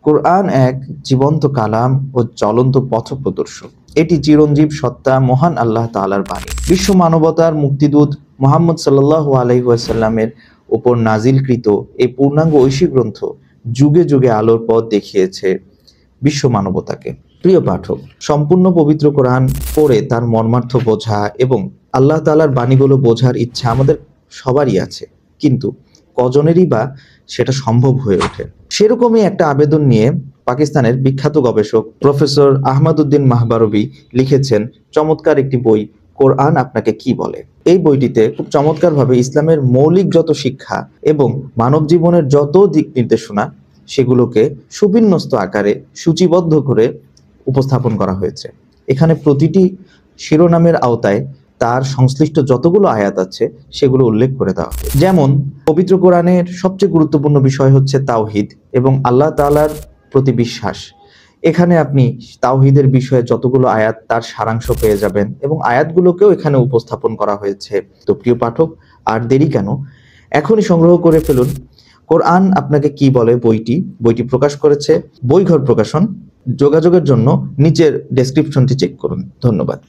কোরআন এক জীবন্ত কালাম ও জ্বলন্ত পথপ্রদর্শক। এটি চিরঞ্জীব সত্তা মহান আল্লাহ তাআলার বাণী। বিশ্ব মানবতার মুক্তিদূত মুহাম্মদ সাল্লাল্লাহু আলাইহি ওয়াসাল্লামের উপর নাজিলকৃত এই পূর্ণাঙ্গ ঐশী গ্রন্থ যুগে যুগে আলোর পথ দেখিয়েছে বিশ্ব মানবতাকে। প্রিয় পাঠক, সম্পূর্ণ পবিত্র কোরআন পড়ে তার মর্মার্থ বোঝা এবং আল্লাহ তাআলার বাণীগুলো বোঝার ইচ্ছা আমাদের সবারই আছে, কিন্তু কজনেরই বা সেটা সম্ভব হয়ে ওঠে। সেরকমই একটা আবেদন নিয়ে পাকিস্তানের বিখ্যাত গবেষক প্রফেসর আহমদ উদ্দিন মাহবারবি লিখেছেন চমৎকার একটি বই, কোরআন আপনাকে কি বলে। এই বইটিতে খুব চমৎকারভাবে ইসলামের মৌলিক যত শিক্ষা এবং মানব জীবনের যত দিক নির্দেশনা সেগুলোকে সুবিন্যস্ত আকারে সূচিবদ্ধ করে উপস্থাপন করা হয়েছে। এখানে প্রতিটি শিরোনামের আওতায় তার সংশ্লিষ্ট যতগুলো আয়াত আছে সেগুলো উল্লেখ করে দেওয়া হয়। যেমন পবিত্র কোরআনের সবচেয়ে গুরুত্বপূর্ণ বিষয় হচ্ছে তাওহীদ এবং আল্লাহ তাআলার প্রতি বিশ্বাস। এখানে আপনি তাওহীদের বিষয়ে যতগুলো আয়াত তার সারাংশ পেয়ে যাবেন এবং আয়াতগুলোকেও এখানে উপস্থাপন করা হয়েছে। তো প্রিয় পাঠক, আর দেরি কেন, এখনই সংগ্রহ করে ফেলুন কোরআন আপনাকে কি বলে বইটি প্রকাশ করেছে বইঘর প্রকাশন। যোগাযোগের জন্য নিচের ডেসক্রিপশনটি চেক করুন। ধন্যবাদ।